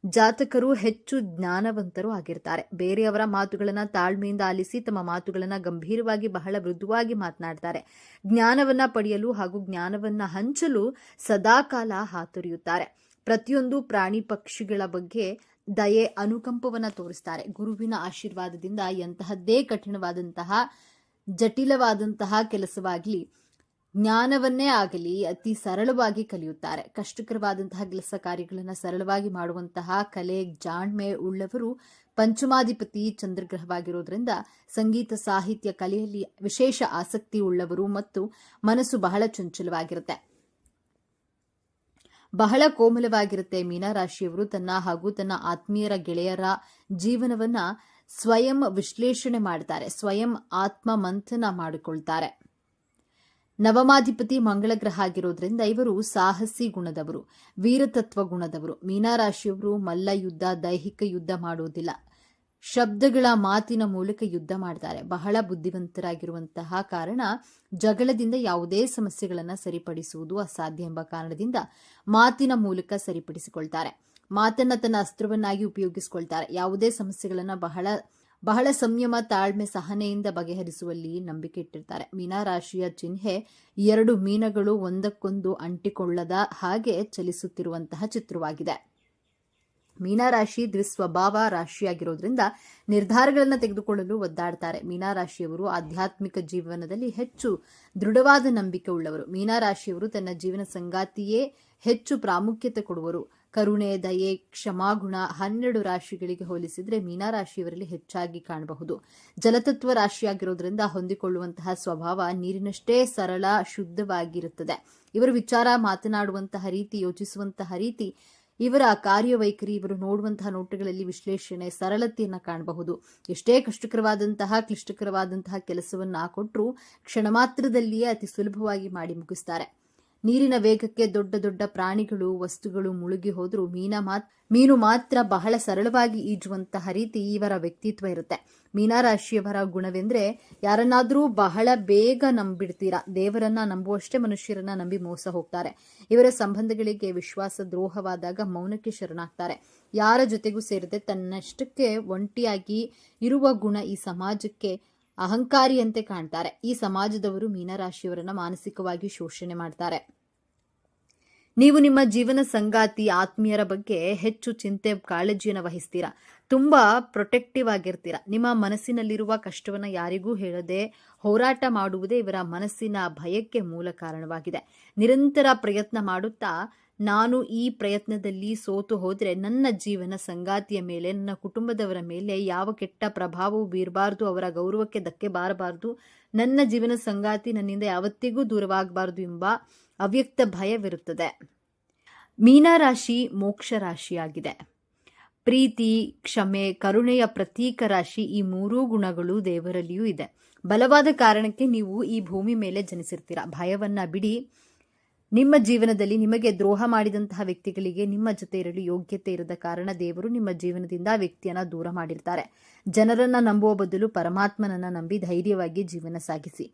ಜಾತಕರು ಹೆಚ್ಚು ಜ್ಞಾನವಂತರು ಆಗಿರ್ತಾರೆ. ಬೇರೆಯವರ ಮಾತುಗಳನ್ನ ತಾಳ್ಮೆಯಿಂದ ಆಲಿಸಿ ತಮ್ಮ ಮಾತುಗಳನ್ನ ಗಂಭೀರವಾಗಿ, ಬಹಳ ಮೃದುವಾಗಿ ಮಾತನಾಡ್ತಾರೆ. ಜ್ಞಾನವನ್ನ ಪಡೆಯಲು ಹಾಗೂ ಜ್ಞಾನವನ್ನ ಹಂಚಲು ಸದಾಕಾಲ ಹಾತೊರೆಯುತ್ತಾರೆ. ಪ್ರತಿಯೊಂದು ಪ್ರಾಣಿ ಪಕ್ಷಿಗಳ ಬಗ್ಗೆ ದಯೆ, ಅನುಕಂಪವನ್ನ ತೋರಿಸ್ತಾರೆ. ಗುರುವಿನ ಆಶೀರ್ವಾದದಿಂದ ಎಂತಹದ್ದೇ ಕಠಿಣವಾದಂತಹ, ಜಟಿಲವಾದಂತಹ ಕೆಲಸವಾಗಲಿ, ಜ್ಞಾನವನ್ನೇ ಆಗಲಿ ಅತಿ ಸರಳವಾಗಿ ಕಲಿಯುತ್ತಾರೆ. ಕಷ್ಟಕರವಾದಂತಹ ಕೆಲಸ ಕಾರ್ಯಗಳನ್ನು ಸರಳವಾಗಿ ಮಾಡುವಂತಹ ಕಲೆ, ಜಾಣ್ಮೆ ಉಳ್ಳವರು. ಪಂಚಮಾಧಿಪತಿ ಚಂದ್ರಗ್ರಹವಾಗಿರೋದ್ರಿಂದ ಸಂಗೀತ, ಸಾಹಿತ್ಯ, ಕಲೆಯಲ್ಲಿ ವಿಶೇಷ ಆಸಕ್ತಿ ಉಳ್ಳವರು ಮತ್ತು ಮನಸ್ಸು ಬಹಳ ಚಂಚಲವಾಗಿರುತ್ತೆ, ಬಹಳ ಕೋಮಲವಾಗಿರುತ್ತೆ. ಮೀನರಾಶಿಯವರು ತನ್ನ ಹಾಗೂ ತನ್ನ ಆತ್ಮೀಯರ, ಗೆಳೆಯರ ಜೀವನವನ್ನ ಸ್ವಯಂ ವಿಶ್ಲೇಷಣೆ ಮಾಡ್ತಾರೆ, ಸ್ವಯಂ ಆತ್ಮ ಮಂಥನ ಮಾಡಿಕೊಳ್ತಾರೆ. ನವಮಾಧಿಪತಿ ಮಂಗಳ ಗ್ರಹ ಆಗಿರೋದ್ರಿಂದ ಇವರು ಸಾಹಸಿ ಗುಣದವರು, ವೀರತತ್ವ ಗುಣದವರು. ಮೀನರಾಶಿಯವರು ಮಲ್ಲ ಯುದ್ಧ, ದೈಹಿಕ ಯುದ್ಧ ಮಾಡೋದಿಲ್ಲ, ಶಬ್ದಗಳ ಮಾತಿನ ಮೂಲಕ ಯುದ್ಧ ಮಾಡ್ತಾರೆ. ಬಹಳ ಬುದ್ಧಿವಂತರಾಗಿರುವಂತಹ ಕಾರಣ ಜಗಳದಿಂದ ಯಾವುದೇ ಸಮಸ್ಯೆಗಳನ್ನು ಸರಿಪಡಿಸುವುದು ಅಸಾಧ್ಯ ಎಂಬ ಕಾರಣದಿಂದ ಮಾತಿನ ಮೂಲಕ ಸರಿಪಡಿಸಿಕೊಳ್ತಾರೆ. ಮಾತನ್ನ ತನ್ನ ಅಸ್ತ್ರವನ್ನಾಗಿ ಉಪಯೋಗಿಸಿಕೊಳ್ತಾರೆ. ಯಾವುದೇ ಸಮಸ್ಯೆಗಳನ್ನ ಬಹಳ ಸಂಯಮ, ತಾಳ್ಮೆ, ಸಹನೆಯಿಂದ ಬಗೆಹರಿಸುವಲ್ಲಿ ನಂಬಿಕೆ ಇಟ್ಟಿರ್ತಾರೆ. ಮೀನರಾಶಿಯ ಚಿಹ್ನೆ 2 ಮೀನಗಳು ಒಂದಕ್ಕೊಂದು ಅಂಟಿಕೊಳ್ಳದ ಹಾಗೆ ಚಲಿಸುತ್ತಿರುವಂತಹ ಚಿತ್ರವಾಗಿದೆ. ಮೀನರಾಶಿ ದ್ವಿಸ್ವಭಾವ ರಾಶಿಯಾಗಿರೋದ್ರಿಂದ ನಿರ್ಧಾರಗಳನ್ನು ತೆಗೆದುಕೊಳ್ಳಲು ಒದ್ದಾಡ್ತಾರೆ. ಮೀನರಾಶಿಯವರು ಆಧ್ಯಾತ್ಮಿಕ ಜೀವನದಲ್ಲಿ ಹೆಚ್ಚು ದೃಢವಾದ ನಂಬಿಕೆ ಉಳ್ಳವರು. ಮೀನರಾಶಿಯವರು ತನ್ನ ಜೀವನ ಸಂಗಾತಿಯೇ ಹೆಚ್ಚು ಪ್ರಾಮುಖ್ಯತೆ ಕೊಡುವರು. ಕರುಣೆ, ದಯೆ, ಕ್ಷಮಾಗುಣ 12 ರಾಶಿಗಳಿಗೆ ಹೋಲಿಸಿದ್ರೆ ಮೀನರಾಶಿಯವರಲ್ಲಿ ಹೆಚ್ಚಾಗಿ ಕಾಣಬಹುದು. ಜಲತತ್ವ ರಾಶಿಯಾಗಿರೋದ್ರಿಂದ ಹೊಂದಿಕೊಳ್ಳುವಂತಹ ಸ್ವಭಾವ ನೀರಿನಷ್ಟೇ ಸರಳ, ಶುದ್ಧವಾಗಿರುತ್ತದೆ. ಇವರು ವಿಚಾರ, ಮಾತನಾಡುವಂತಹ ರೀತಿ, ಯೋಚಿಸುವಂತಹ ರೀತಿ, ಇವರ ಕಾರ್ಯವೈಖರಿ, ಇವರು ನೋಡುವಂತಹ ನೋಟಗಳಲ್ಲಿ ವಿಶ್ಲೇಷಣೆ, ಸರಳತೆಯನ್ನು ಕಾಣಬಹುದು. ಎಷ್ಟೇ ಕಷ್ಟಕರವಾದಂತಹ, ಕ್ಲಿಷ್ಟಕರವಾದಂತಹ ಕೆಲಸವನ್ನ ಕೊಟ್ಟರೂ ಕ್ಷಣ ಮಾತ್ರದಲ್ಲಿಯೇ ಅತಿ ಸುಲಭವಾಗಿ ಮಾಡಿ ಮುಗಿಸ್ತಾರೆ. ನೀರಿನ ವೇಗಕ್ಕೆ ದೊಡ್ಡ ದೊಡ್ಡ ಪ್ರಾಣಿಗಳು ವಸ್ತುಗಳು ಮುಳುಗಿ ಹೋದ್ರೂ ಮೀನು ಮಾತ್ರ ಬಹಳ ಸರಳವಾಗಿ ಈಜುವಂತಹ ರೀತಿ ಇವರ ವ್ಯಕ್ತಿತ್ವ ಇರುತ್ತೆ. ಮೀನರಾಶಿಯವರ ಗುಣವೆಂದ್ರೆ ಯಾರನ್ನಾದ್ರೂ ಬಹಳ ಬೇಗ ನಂಬಿಡ್ತೀರಾ. ದೇವರನ್ನ ನಂಬುವಷ್ಟೇ ಮನುಷ್ಯರನ್ನ ನಂಬಿ ಮೋಸ ಹೋಗ್ತಾರೆ. ಇವರ ಸಂಬಂಧಗಳಿಗೆ ವಿಶ್ವಾಸ ದ್ರೋಹವಾದಾಗ ಮೌನಕ್ಕೆ ಶರಣಾಗ್ತಾರೆ. ಯಾರ ಜೊತೆಗೂ ಸೇರದೆ ತನ್ನಷ್ಟಕ್ಕೆ ಒಂಟಿಯಾಗಿ ಇರುವ ಗುಣ ಈ ಸಮಾಜಕ್ಕೆ ಅಹಂಕಾರಿಯಂತೆ ಕಾಣ್ತಾರೆ. ಈ ಸಮಾಜದವರು ಮೀನರಾಶಿಯವರನ್ನ ಮಾನಸಿಕವಾಗಿ ಶೋಷಣೆ ಮಾಡ್ತಾರೆ. ನೀವು ನಿಮ್ಮ ಜೀವನ ಸಂಗಾತಿ ಆತ್ಮೀಯರ ಬಗ್ಗೆ ಹೆಚ್ಚು ಚಿಂತೆ ಕಾಳಜಿಯನ್ನು ವಹಿಸ್ತೀರಾ. ತುಂಬಾ ಪ್ರೊಟೆಕ್ಟಿವ್ ಆಗಿರ್ತೀರಾ. ನಿಮ್ಮ ಮನಸ್ಸಿನಲ್ಲಿರುವ ಕಷ್ಟವನ್ನ ಯಾರಿಗೂ ಹೇಳದೆ ಹೋರಾಟ ಮಾಡುವುದೇ ಇವರ ಮನಸ್ಸಿನ ಭಯಕ್ಕೆ ಮೂಲ ಕಾರಣವಾಗಿದೆ. ನಿರಂತರ ಪ್ರಯತ್ನ ಮಾಡುತ್ತಾ ನಾನು ಈ ಪ್ರಯತ್ನದಲ್ಲಿ ಸೋತು ಹೋದ್ರೆ ನನ್ನ ಜೀವನ ಸಂಗಾತಿಯ ಮೇಲೆ, ನನ್ನ ಕುಟುಂಬದವರ ಮೇಲೆ ಯಾವ ಕೆಟ್ಟ ಪ್ರಭಾವವೂ ಬೀರಬಾರ್ದು, ಅವರ ಗೌರವಕ್ಕೆ ಧಕ್ಕೆ ಬಾರಬಾರ್ದು, ನನ್ನ ಜೀವನ ಸಂಗಾತಿ ನನ್ನಿಂದ ಯಾವತ್ತಿಗೂ ದೂರವಾಗಬಾರ್ದು ಎಂಬ ಅವ್ಯಕ್ತ ಭಯವಿರುತ್ತದೆ. ಮೀನರಾಶಿ ಮೋಕ್ಷ ರಾಶಿಯಾಗಿದೆ. ಪ್ರೀತಿ, ಕ್ಷಮೆ, ಕರುಣೆಯ ಪ್ರತೀಕ ರಾಶಿ. ಈ ಮೂರೂ ಗುಣಗಳು ದೇವರಲ್ಲಿಯೂ ಇದೆ. ಬಲವಾದ ಕಾರಣಕ್ಕೆ ನೀವು ಈ ಭೂಮಿ ಮೇಲೆ ಜನಿಸಿರ್ತೀರಾ. ಭಯವನ್ನ ಬಿಡಿ. ನಿಮ್ಮ ಜೀವನದಲ್ಲಿ ನಿಮಗೆ ದ್ರೋಹ ಮಾಡಿದಂತಹ ವ್ಯಕ್ತಿಗಳಿಗೆ ನಿಮ್ಮ ಜೊತೆ ಇರಲು ಯೋಗ್ಯತೆ ಇರದ ಕಾರಣ ದೇವರು ನಿಮ್ಮ ಜೀವನದಿಂದ ಆ ವ್ಯಕ್ತಿಯನ್ನ ದೂರ ಮಾಡಿರ್ತಾರೆ. ಜನರನ್ನ ನಂಬುವ ಬದಲು ಪರಮಾತ್ಮನನ್ನ ನಂಬಿ ಧೈರ್ಯವಾಗಿ ಜೀವನ ಸಾಗಿಸಿ.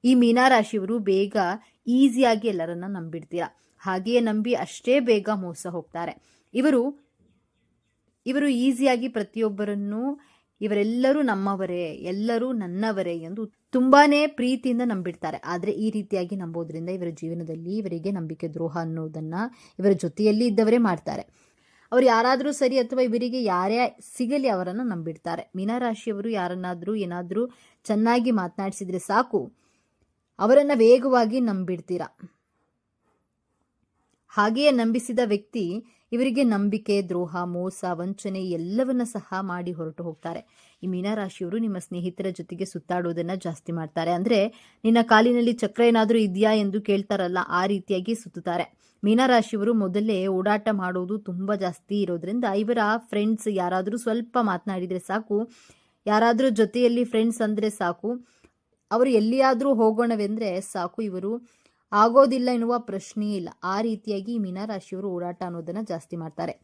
ಈ ಮೀನರಾಶಿಯವರು ಬೇಗ ಈಸಿಯಾಗಿ ಎಲ್ಲರನ್ನ ನಂಬಿಡ್ತೀರಾ. ಹಾಗೆಯೇ ನಂಬಿ ಅಷ್ಟೇ ಬೇಗ ಮೋಸ ಹೋಗ್ತಾರೆ. ಇವರು ಈಸಿಯಾಗಿ ಪ್ರತಿಯೊಬ್ಬರನ್ನು ಇವರೆಲ್ಲರೂ ನಮ್ಮವರೇ, ಎಲ್ಲರೂ ನನ್ನವರೇ ಎಂದು ತುಂಬಾನೇ ಪ್ರೀತಿಯಿಂದ ನಂಬಿಡ್ತಾರೆ. ಆದರೆ ಈ ರೀತಿಯಾಗಿ ನಂಬೋದ್ರಿಂದ ಇವರ ಜೀವನದಲ್ಲಿ ಇವರಿಗೆ ನಂಬಿಕೆ ದ್ರೋಹ ಅನ್ನೋದನ್ನ ಇವರ ಜೊತೆಯಲ್ಲಿ ಇದ್ದವರೇ ಮಾಡ್ತಾರೆ. ಅವರು ಯಾರಾದರೂ ಸರಿ ಅಥವಾ ಇವರಿಗೆ ಯಾರೇ ಸಿಗಲಿ ಅವರನ್ನು ನಂಬಿಡ್ತಾರೆ. ಮೀನರಾಶಿಯವರು ಯಾರನ್ನಾದ್ರೂ ಏನಾದ್ರೂ ಚೆನ್ನಾಗಿ ಮಾತನಾಡಿಸಿದ್ರೆ ಸಾಕು, ಅವರನ್ನ ವೇಗವಾಗಿ ನಂಬಿಡ್ತೀರಾ. ಹಾಗೆಯೇ ನಂಬಿಸಿದ ವ್ಯಕ್ತಿ ಇವರಿಗೆ ನಂಬಿಕೆ ದ್ರೋಹ, ಮೋಸ, ವಂಚನೆ ಎಲ್ಲವನ್ನ ಸಹ ಮಾಡಿ ಹೊರಟು ಹೋಗ್ತಾರೆ. ಈ ಮೀನರಾಶಿಯವರು ನಿಮ್ಮ ಸ್ನೇಹಿತರ ಜೊತೆಗೆ ಸುತ್ತಾಡೋದನ್ನ ಜಾಸ್ತಿ ಮಾಡ್ತಾರೆ. ಅಂದ್ರೆ ನಿನ್ನ ಕಾಲಿನಲ್ಲಿ ಚಕ್ರ ಏನಾದ್ರೂ ಇದೆಯಾ ಎಂದು ಕೇಳ್ತಾರಲ್ಲ, ಆ ರೀತಿಯಾಗಿ ಸುತ್ತುತ್ತಾರೆ. ಮೀನರಾಶಿಯವರು ಮೊದಲೇ ಓಡಾಟ ಮಾಡೋದು ತುಂಬಾ ಜಾಸ್ತಿ ಇರೋದ್ರಿಂದ ಇವರ ಫ್ರೆಂಡ್ಸ್ ಯಾರಾದ್ರೂ ಸ್ವಲ್ಪ ಮಾತನಾಡಿದ್ರೆ ಸಾಕು, ಯಾರಾದ್ರೂ ಜೊತೆಯಲ್ಲಿ ಫ್ರೆಂಡ್ಸ್ ಅಂದ್ರೆ ಸಾಕು, ಅವರು ಎಲ್ಲಿಯಾದ್ರೂ ಹೋಗೋಣವೆಂದ್ರೆ ಸಾಕು, ಇವರು ಆಗೋದಿಲ್ಲ ಎನ್ನುವ ಪ್ರಶ್ನೆಯೇ ಇಲ್ಲ. ಆ ರೀತಿಯಾಗಿ ಮೀನರಾಶಿಯವರು ಓಡಾಟ ಅನ್ನೋದನ್ನ ಜಾಸ್ತಿ ಮಾಡ್ತಾರೆ.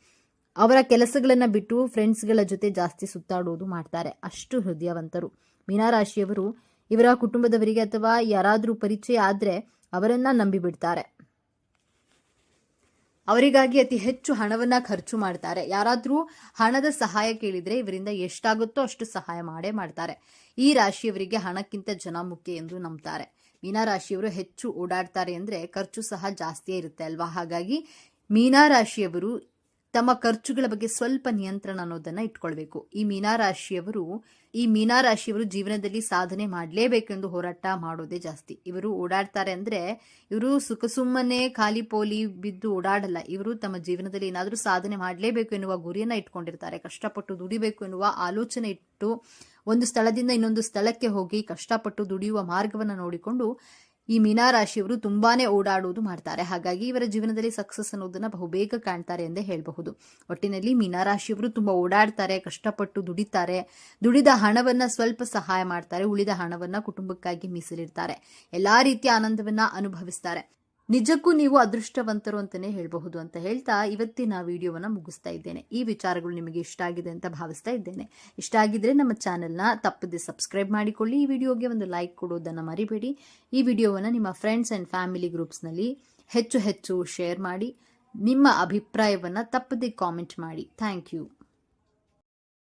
ಅವರ ಕೆಲಸಗಳನ್ನ ಬಿಟ್ಟು ಫ್ರೆಂಡ್ಸ್ಗಳ ಜೊತೆ ಜಾಸ್ತಿ ಸುತ್ತಾಡೋದು ಮಾಡ್ತಾರೆ. ಅಷ್ಟು ಹೃದಯವಂತರು ಮೀನರಾಶಿಯವರು. ಇವರ ಕುಟುಂಬದವರಿಗೆ ಅಥವಾ ಯಾರಾದ್ರೂ ಪರಿಚಯ ಆದ್ರೆ ಅವರನ್ನ ನಂಬಿಬಿಡ್ತಾರೆ. ಅವರಿಗಾಗಿ ಅತಿ ಹೆಚ್ಚು ಹಣವನ್ನ ಖರ್ಚು ಮಾಡ್ತಾರೆ. ಯಾರಾದ್ರೂ ಹಣದ ಸಹಾಯ ಕೇಳಿದ್ರೆ ಇವರಿಂದ ಎಷ್ಟಾಗುತ್ತೋ ಅಷ್ಟು ಸಹಾಯ ಮಾಡೇ ಮಾಡ್ತಾರೆ. ಈ ರಾಶಿಯವರಿಗೆ ಹಣಕ್ಕಿಂತ ಜನ ಮುಖ್ಯ ಎಂದು ನಂಬ್ತಾರೆ. ಮೀನರಾಶಿಯವರು ಹೆಚ್ಚು ಓಡಾಡ್ತಾರೆ ಅಂದ್ರೆ ಖರ್ಚು ಸಹ ಜಾಸ್ತಿಯೇ ಇರುತ್ತೆ ಅಲ್ವಾ. ಹಾಗಾಗಿ ಮೀನರಾಶಿಯವರು ತಮ್ಮ ಖರ್ಚುಗಳ ಬಗ್ಗೆ ಸ್ವಲ್ಪ ನಿಯಂತ್ರಣ ಅನ್ನೋದನ್ನ ಇಟ್ಕೊಳ್ಬೇಕು. ಈ ಮೀನರಾಶಿಯವರು ಜೀವನದಲ್ಲಿ ಸಾಧನೆ ಮಾಡಲೇಬೇಕೆಂದು ಹೋರಾಟ ಮಾಡೋದೇ ಜಾಸ್ತಿ. ಇವರು ಓಡಾಡ್ತಾರೆ ಅಂದ್ರೆ ಇವರು ಸುಮ್ಮನೆ ಖಾಲಿ ಪೋಲಿ ಬಿದ್ದು ಓಡಾಡಲ್ಲ. ಇವರು ತಮ್ಮ ಜೀವನದಲ್ಲಿ ಏನಾದ್ರೂ ಸಾಧನೆ ಮಾಡಲೇಬೇಕು ಎನ್ನುವ ಗುರಿಯನ್ನ ಇಟ್ಕೊಂಡಿರ್ತಾರೆ. ಕಷ್ಟಪಟ್ಟು ದುಡಿಬೇಕು ಎನ್ನುವ ಆಲೋಚನೆ ಇಟ್ಟು ಒಂದು ಸ್ಥಳದಿಂದ ಇನ್ನೊಂದು ಸ್ಥಳಕ್ಕೆ ಹೋಗಿ ಕಷ್ಟಪಟ್ಟು ದುಡಿಯುವ ಮಾರ್ಗವನ್ನ ನೋಡಿಕೊಂಡು ಈ ಮೀನರಾಶಿಯವರು ತುಂಬಾನೇ ಓಡಾಡುವುದು ಮಾಡ್ತಾರೆ. ಹಾಗಾಗಿ ಇವರ ಜೀವನದಲ್ಲಿ ಸಕ್ಸಸ್ ಅನ್ನೋದನ್ನ ಬಹುಬೇಗ ಕಾಣ್ತಾರೆ ಎಂದೇ ಹೇಳಬಹುದು. ಒಟ್ಟಿನಲ್ಲಿ ಮೀನರಾಶಿಯವರು ತುಂಬಾ ಓಡಾಡ್ತಾರೆ, ಕಷ್ಟಪಟ್ಟು ದುಡಿತಾರೆ, ದುಡಿದ ಹಣವನ್ನ ಸ್ವಲ್ಪ ಸಹಾಯ ಮಾಡ್ತಾರೆ, ಉಳಿದ ಹಣವನ್ನ ಕುಟುಂಬಕ್ಕಾಗಿ ಮೀಸಲಿಡ್ತಾರೆ, ಎಲ್ಲಾ ರೀತಿಯ ಆನಂದವನ್ನ ಅನುಭವಿಸ್ತಾರೆ. ನಿಜಕ್ಕೂ ನೀವು ಅದೃಷ್ಟವಂತರು ಅಂತಾನೆ ಹೇಳಬಹುದು ಅಂತ ಹೇಳ್ತಾ ಇವತ್ತಿನ ವಿಡಿಯೋವನ್ನ ಮುಗಿಸ್ತಾ ಇದ್ದೇನೆ. ಈ ವಿಚಾರಗಳು ನಿಮಗೆ ಇಷ್ಟ ಆಗಿದೆ ಅಂತ ಭಾವಿಸ್ತಾ ಇದ್ದೇನೆ. ಇಷ್ಟ ಆಗಿದ್ರೆ ನಮ್ಮ ಚಾನೆಲ್ನ ತಪ್ಪದೆ ಸಬ್ಸ್ಕ್ರೈಬ್ ಮಾಡಿಕೊಳ್ಳಿ. ಈ ವಿಡಿಯೋಗೆ ಒಂದು ಲೈಕ್ ಕೊಡೋದನ್ನ ಮರಿಬೇಡಿ. ಈ ವಿಡಿಯೋವನ್ನ ನಿಮ್ಮ ಫ್ರೆಂಡ್ಸ್ ಅಂಡ್ ಫ್ಯಾಮಿಲಿ ಗ್ರೂಪ್ಸ್ನಲ್ಲಿ ಹೆಚ್ಚು ಶೇರ್ ಮಾಡಿ. ನಿಮ್ಮ ಅಭಿಪ್ರಾಯವನ್ನ ತಪ್ಪದೆ ಕಾಮೆಂಟ್ ಮಾಡಿ. Thank you.